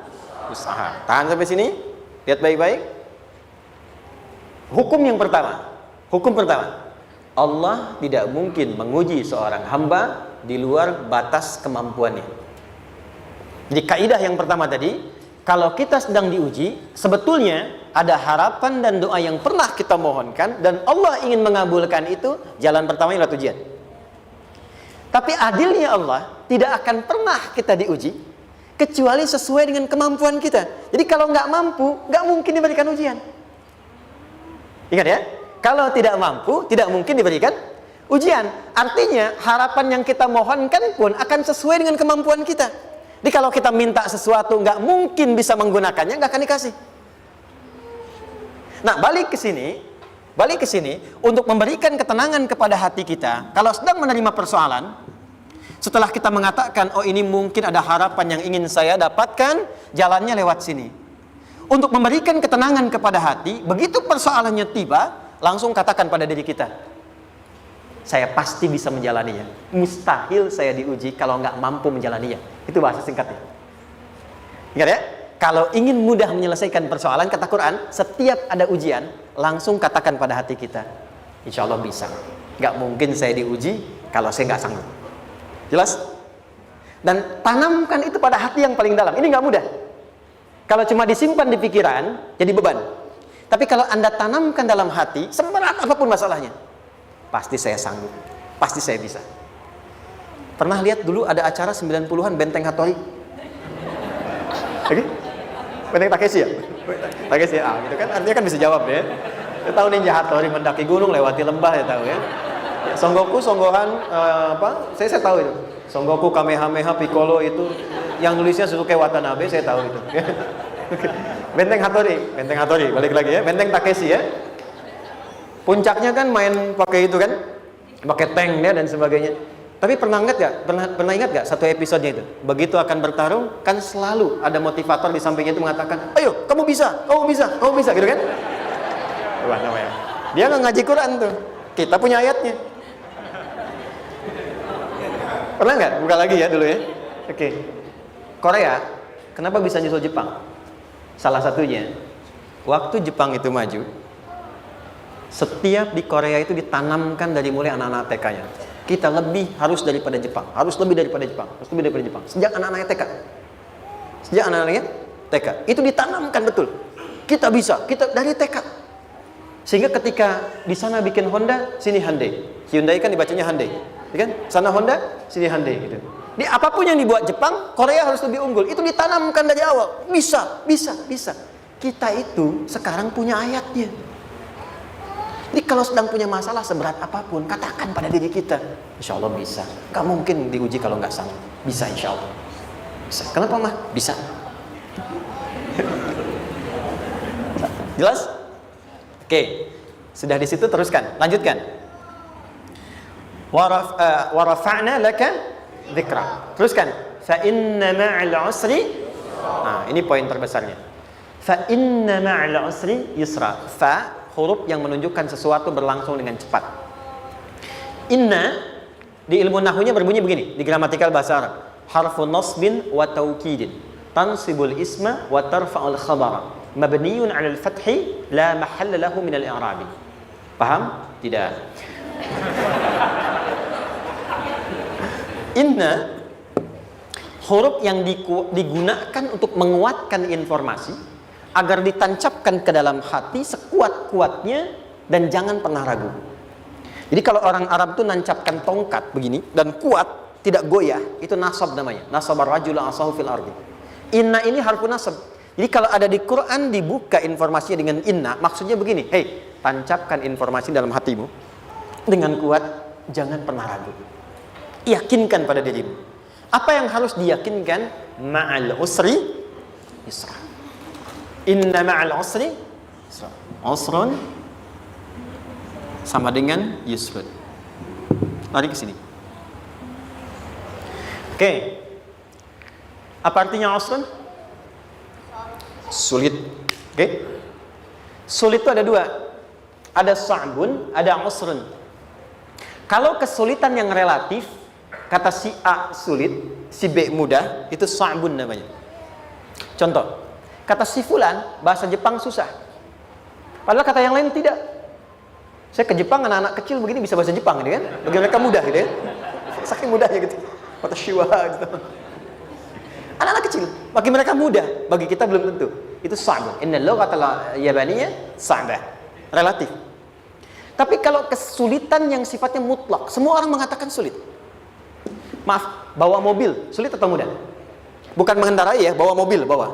Speaker 2: usaha. Tahan sampai sini. Lihat baik-baik. Hukum yang pertama. Hukum pertama. Allah tidak mungkin menguji seorang hamba di luar batas kemampuannya. Jadi kaidah yang pertama tadi, kalau kita sedang diuji, sebetulnya ada harapan dan doa yang pernah kita mohonkan dan Allah ingin mengabulkan itu, jalan pertamanya lewat ujian. Tapi adilnya Allah, tidak akan pernah kita diuji kecuali sesuai dengan kemampuan kita. Jadi kalau nggak mampu, nggak mungkin diberikan ujian. Ingat ya, kalau tidak mampu, tidak mungkin diberikan ujian. Artinya harapan yang kita mohonkan pun akan sesuai dengan kemampuan kita. Jadi kalau kita minta sesuatu nggak mungkin bisa menggunakannya, nggak akan dikasih. Nah, balik ke sini untuk memberikan ketenangan kepada hati kita. Kalau sedang menerima persoalan, setelah kita mengatakan, oh ini mungkin ada harapan yang ingin saya dapatkan, jalannya lewat sini. Untuk memberikan ketenangan kepada hati, begitu persoalannya tiba, langsung katakan pada diri kita, saya pasti bisa menjalaninya. Mustahil saya diuji kalau nggak mampu menjalaninya. Itu bahasa singkatnya. Ingat ya, kalau ingin mudah menyelesaikan persoalan, kata Quran, setiap ada ujian, langsung katakan pada hati kita, insya Allah bisa. Nggak mungkin saya diuji kalau saya nggak sanggup. Jelas? Dan tanamkan itu pada hati yang paling dalam. Ini nggak mudah. Kalau cuma disimpan di pikiran, jadi beban. Tapi kalau Anda tanamkan dalam hati, seberat apapun masalahnya, pasti saya sanggup, pasti saya bisa. Pernah lihat dulu ada acara 90-an Benteng Hattori? Oke? Benteng Takeshi ya? Takeshi ya, gitu kan? Artinya kan bisa jawab ya. Saya tahu Ninja Hattori mendaki gunung, lewati lembah, ya tahu ya. Son Goku, Songgohan, saya tahu itu. Son Goku, Kamehameha, Piccolo itu, yang nulisnya Suzuki Watanabe, saya tahu itu. Benteng Hattori, balik lagi ya. Benteng Takeshi ya. Puncaknya kan main pakai itu kan, pakai tank ya dan sebagainya. Tapi pernah ingat gak satu episodenya itu? Begitu akan bertarung, kan selalu ada motivator di sampingnya itu mengatakan, ayo kamu bisa, gitu kan? Wah, namanya. Dia nggak ngaji Quran tuh. Kita punya ayatnya. Pernah nggak? Buka lagi ya dulu ya. Oke. Korea, kenapa bisa nyusul Jepang? Salah satunya, waktu Jepang itu maju, setiap di Korea itu ditanamkan dari mulai anak-anak TK-nya. Kita harus lebih daripada Jepang. Sejak anak-anaknya TK. Itu ditanamkan betul. Kita bisa, kita dari TK. Sehingga ketika di sana bikin Honda, sini Hyundai. Hyundai kan dibacanya Hyundai, ya kan? Sana Honda, sini Hyundai gitu. Di apapun yang dibuat Jepang, Korea harus lebih unggul. Itu ditanamkan dari awal. Bisa. Kita itu sekarang punya ayatnya. Jadi kalau sedang punya masalah seberat apapun, katakan pada diri kita, insya Allah bisa. Gak mungkin diuji kalau nggak sanggup. Bisa insya Allah. Bisa. Kenapa mah? Bisa. Jelas? Oke. Sudah di situ teruskan. Lanjutkan. Warafa'na laka dzikra. Teruskan. Fa inna ma'al usri. Nah, ini poin terbesarnya. Fa inna ma'al usri yusra. Fa huruf yang menunjukkan sesuatu berlangsung dengan cepat. Inna di ilmu nahwunya berbunyi begini, di gramatikal bahasa Arab. Harfu nasbin wa taukidin. Tansibul isma wa tarfa'ul khabara. Mabniyun 'alal fathi la mahalla lahu min al-i'rabi. Paham? Tidak. Inna huruf yang digunakan untuk menguatkan informasi agar ditancapkan ke dalam hati sekuat-kuatnya dan jangan pernah ragu. Jadi kalau orang Arab itu nancapkan tongkat begini dan kuat, tidak goyah, itu nasab namanya. Nasabar rajula asahu fil ardi. Inna ini harfu nasab. Jadi kalau ada di Quran dibuka informasinya dengan inna, maksudnya begini, hei, tancapkan informasi dalam hatimu dengan kuat, jangan pernah ragu. Yakinkan pada dirimu. Apa yang harus diyakinkan? Ma'al usri yusra. Inna ma'al usri yusra. Usrun sama dengan yusrun. Lari ke sini. Oke. Apa artinya usrun? Sulit. Oke. Sulit itu ada dua. Ada sa'bun, ada usrun. Kalau kesulitan yang relatif, kata si A sulit, si B mudah, itu sa'bun namanya. Contoh, kata si fulan, bahasa Jepang susah. Padahal kata yang lain tidak. Saya ke Jepang, anak-anak kecil begini bisa bahasa Jepang, gitu kan? Bagi mereka mudah, gitu ya. Saking mudahnya gitu. Kata shiwa, gitu. Anak-anak kecil, bagi mereka mudah, bagi kita belum tentu. Itu sa'bun. Inna lughatal yabaniyya sa'bah. Relatif. Tapi kalau kesulitan yang sifatnya mutlak, semua orang mengatakan sulit. Maaf, bawa mobil, sulit atau mudah? Bukan mengendarai ya, bawa mobil, bawa.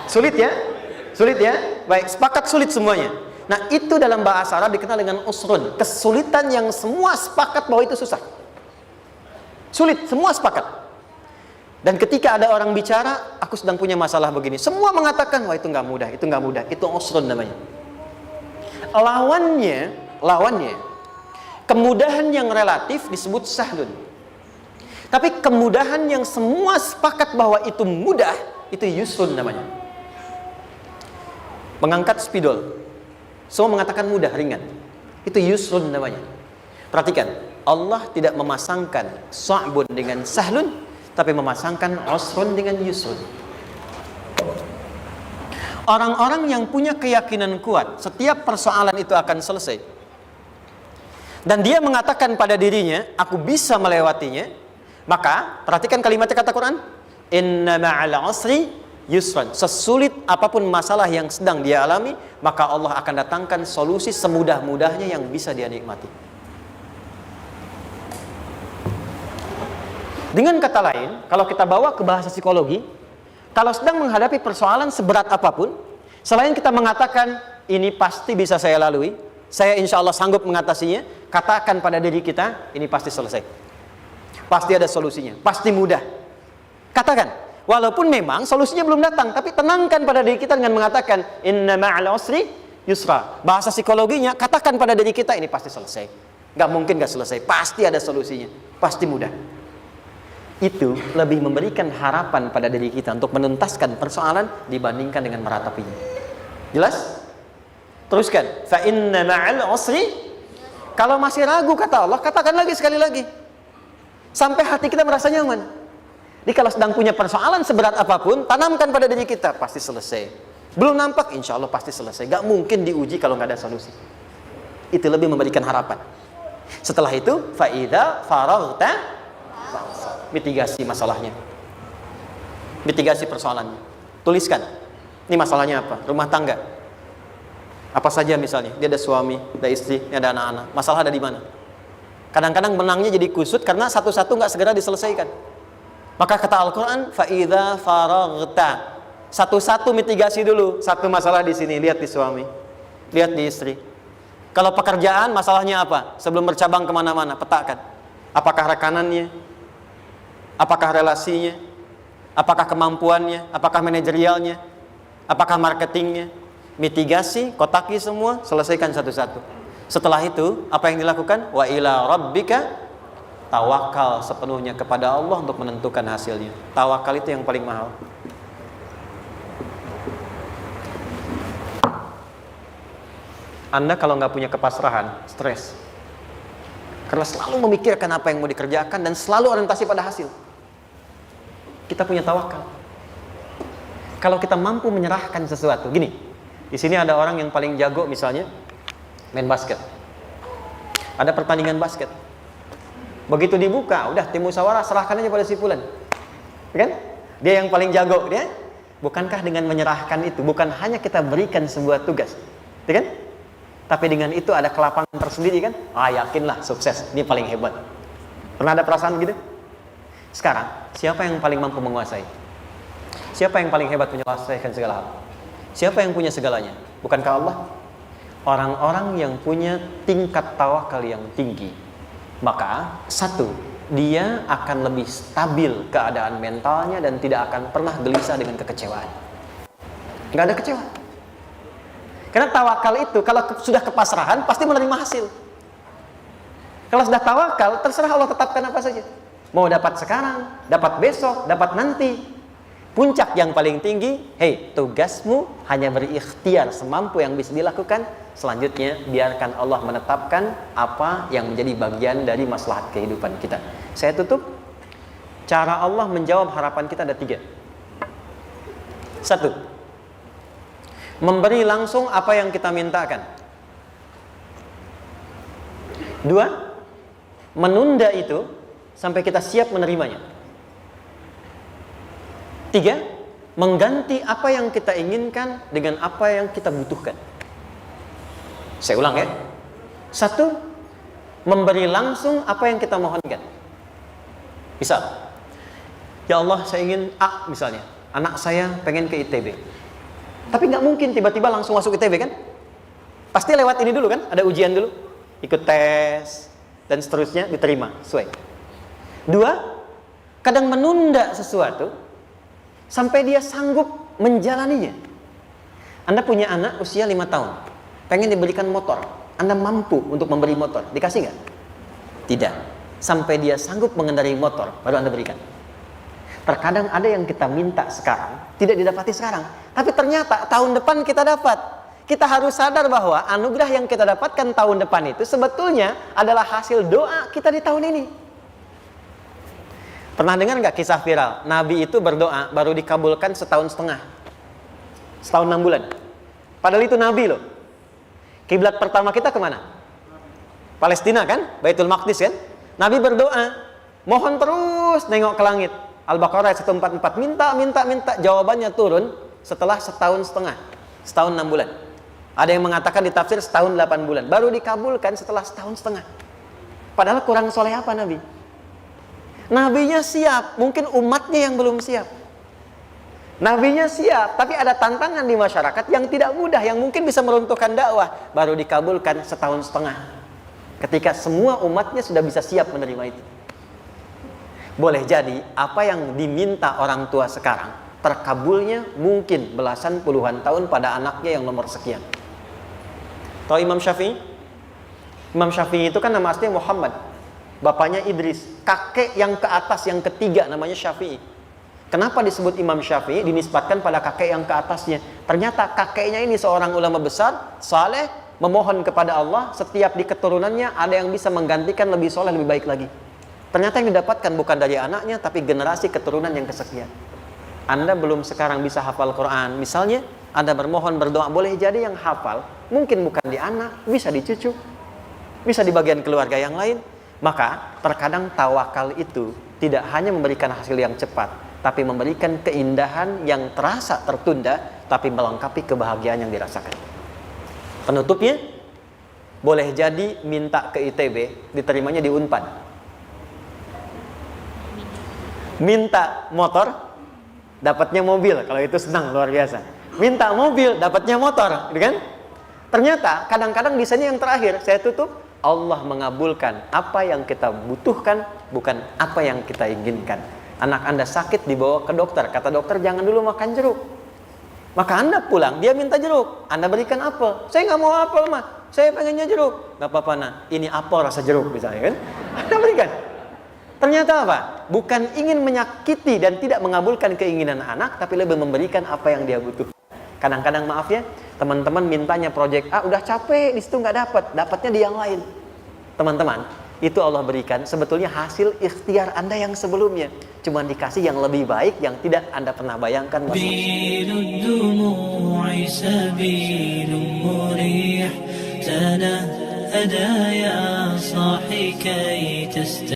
Speaker 2: Sulit ya? Sulit ya? Baik, sepakat sulit semuanya. Nah, itu dalam bahasa Arab dikenal dengan usrun. Kesulitan yang semua sepakat bahwa itu susah. Sulit, semua sepakat. Dan ketika ada orang bicara, aku sedang punya masalah begini. Semua mengatakan, wah itu nggak mudah, itu nggak mudah. Itu usrun namanya. Lawannya, kemudahan yang relatif disebut sahlun. Tapi kemudahan yang semua sepakat bahwa itu mudah, itu yusrun namanya. Mengangkat spidol, semua mengatakan mudah, ringan. Itu yusrun namanya. Perhatikan, Allah tidak memasangkan sa'bun dengan sahlun, tapi memasangkan usrun dengan yusrun. Orang-orang yang punya keyakinan kuat, setiap persoalan itu akan selesai. Dan dia mengatakan pada dirinya, aku bisa melewatinya. Maka, perhatikan kalimatnya kata Quran. Inna ma'al usri yusran. Sesulit apapun masalah yang sedang dia alami, maka Allah akan datangkan solusi semudah-mudahnya yang bisa dia nikmati. Dengan kata lain, kalau kita bawa ke bahasa psikologi, kalau sedang menghadapi persoalan seberat apapun, selain kita mengatakan, ini pasti bisa saya lalui, saya insya Allah sanggup mengatasinya, katakan pada diri kita, ini pasti selesai. Pasti ada solusinya, pasti mudah. Katakan, walaupun memang solusinya belum datang, tapi tenangkan pada diri kita dengan mengatakan, inna ma'al usri yusra. Bahasa psikologinya, katakan pada diri kita, ini pasti selesai. Nggak mungkin nggak selesai, pasti ada solusinya, pasti mudah. Itu lebih memberikan harapan pada diri kita untuk menuntaskan persoalan dibandingkan dengan meratapinya. Jelas? Teruskan. Fa inna ma'al usri. Kalau masih ragu kata Allah, katakan lagi sekali lagi. Sampai hati kita merasa nyaman. Jadi kalau sedang punya persoalan seberat apapun, tanamkan pada diri kita, pasti selesai. Belum nampak, insya Allah pasti selesai. Gak mungkin diuji kalau gak ada solusi. Itu lebih memberikan harapan. Setelah itu, fa'idha faraghta, mitigasi masalahnya, mitigasi persoalannya. Tuliskan, ini masalahnya apa? Rumah tangga, apa saja misalnya. Dia ada suami, ada istri, ada anak-anak. Masalah ada di mana? Kadang-kadang benangnya jadi kusut karena satu-satu nggak segera diselesaikan. Maka kata Al-Quran, fa'idha faraghta, satu-satu mitigasi dulu. Satu masalah di sini, lihat di suami, lihat di istri. Kalau pekerjaan, masalahnya apa? Sebelum bercabang kemana-mana, petakan. Apakah rekanannya? Apakah relasinya? Apakah kemampuannya? Apakah manajerialnya? Apakah marketingnya? Mitigasi, kotaki semua, selesaikan satu-satu. Setelah itu, apa yang dilakukan? Wa ila rabbika, tawakal sepenuhnya kepada Allah untuk menentukan hasilnya. Tawakal itu yang paling mahal. Anda kalau nggak punya kepasrahan, stres. Karena selalu memikirkan apa yang mau dikerjakan dan selalu orientasi pada hasil. Kita punya tawakal. Kalau kita mampu menyerahkan sesuatu, gini, di sini ada orang yang paling jago misalnya main basket. Ada pertandingan basket. Begitu dibuka, udah tim musyawarah serahkan aja pada si fulan. Kan? Dia yang paling jago, dia. Bukankah dengan menyerahkan itu bukan hanya kita berikan sebuah tugas, ya kan? Tapi dengan itu ada kelapangan tersendiri kan? Yakinlah sukses, ini paling hebat. Pernah ada perasaan gitu? Sekarang, siapa yang paling mampu menguasai? Siapa yang paling hebat menyelesaikan segala hal? Siapa yang punya segalanya? Bukankah Allah? Orang-orang yang punya tingkat tawakal yang tinggi, maka satu, dia akan lebih stabil keadaan mentalnya dan tidak akan pernah gelisah dengan kekecewaan. Nggak ada kecewa. Karena tawakal itu kalau sudah kepasrahan pasti menerima hasil. Kalau sudah tawakal, terserah Allah tetapkan apa saja. Mau dapat sekarang, dapat besok, dapat nanti. Puncak yang paling tinggi, tugasmu hanya berikhtiar semampu yang bisa dilakukan. Selanjutnya, biarkan Allah menetapkan apa yang menjadi bagian dari maslahat kehidupan kita. Saya tutup. Cara Allah menjawab harapan kita ada 3. 1. Memberi langsung apa yang kita mintakan. 2. Menunda itu sampai kita siap menerimanya. 3. Mengganti apa yang kita inginkan dengan apa yang kita butuhkan. Saya ulang ya. 1. Memberi langsung apa yang kita mohonkan. Misal, ya Allah saya ingin A misalnya. Anak saya pengen ke ITB. Tapi nggak mungkin tiba-tiba langsung masuk ITB kan? Pasti lewat ini dulu kan? Ada ujian dulu, ikut tes dan seterusnya diterima sesuai. 2, kadang menunda sesuatu sampai dia sanggup menjalaninya. Anda punya anak usia 5 tahun, pengen diberikan motor. Anda mampu untuk memberi motor, dikasih nggak? Tidak. Sampai dia sanggup mengendarai motor, baru Anda berikan. Terkadang ada yang kita minta sekarang, tidak didapati sekarang. Tapi ternyata tahun depan kita dapat. Kita harus sadar bahwa anugerah yang kita dapatkan tahun depan itu sebetulnya adalah hasil doa kita di tahun ini. Pernah dengar nggak kisah viral? Nabi itu berdoa baru dikabulkan setahun setengah. Setahun 6 bulan. Padahal itu Nabi loh. Kiblat pertama kita kemana? Palestina kan? Baitul Maqdis kan? Nabi berdoa, mohon terus nengok ke langit. Al-Baqarah 144, minta, jawabannya turun setelah setahun setengah, setahun 6 bulan. Ada yang mengatakan di tafsir setahun 8 bulan, baru dikabulkan setelah setahun setengah. Padahal kurang soleh apa Nabi? Nabinya siap, mungkin umatnya yang belum siap. Nabinya siap, tapi ada tantangan di masyarakat yang tidak mudah, yang mungkin bisa meruntuhkan dakwah, baru dikabulkan setahun setengah. Ketika semua umatnya sudah bisa siap menerima itu. Boleh jadi apa yang diminta orang tua sekarang terkabulnya mungkin belasan puluhan tahun pada anaknya yang nomor sekian. Tahu Imam Syafi'i? Imam Syafi'i itu kan nama aslinya Muhammad, bapaknya Idris, kakek yang ke atas yang ketiga namanya Syafi'i. Kenapa disebut Imam Syafi'i? Dinisbatkan pada kakek yang ke atasnya. Ternyata kakeknya ini seorang ulama besar, saleh, memohon kepada Allah, setiap di keturunannya ada yang bisa menggantikan lebih soleh, lebih baik lagi. Ternyata yang didapatkan bukan dari anaknya, tapi generasi keturunan yang kesekian. Anda belum sekarang bisa hafal Quran, misalnya Anda bermohon, berdoa, boleh jadi yang hafal mungkin bukan di anak, bisa di cucu, bisa di bagian keluarga yang lain. Maka terkadang tawakal itu tidak hanya memberikan hasil yang cepat, tapi memberikan keindahan yang terasa tertunda, tapi melengkapi kebahagiaan yang dirasakan. Penutupnya, boleh jadi minta ke ITB, diterimanya di Unpad. Minta motor, dapatnya mobil, kalau itu senang luar biasa. Minta mobil, dapatnya motor, gitu kan? Ternyata kadang-kadang di sini yang terakhir, saya tutup, Allah mengabulkan apa yang kita butuhkan, bukan apa yang kita inginkan. Anak Anda sakit, dibawa ke dokter, kata dokter jangan dulu makan jeruk. Maka Anda pulang, dia minta jeruk, Anda berikan apel. Saya nggak mau apel mah, saya pengennya jeruk. Nggak apa-apa nah, ini apel rasa jeruk misalnya kan. Anda berikan. Ternyata apa? Bukan ingin menyakiti dan tidak mengabulkan keinginan anak, tapi lebih memberikan apa yang dia butuh. Kadang-kadang maaf ya, teman-teman mintanya proyek A, udah capek, di situ nggak dapat, dapatnya di yang lain. Teman-teman, itu Allah berikan sebetulnya hasil ikhtiar Anda yang sebelumnya, cuma dikasih yang lebih baik yang tidak Anda pernah bayangkan.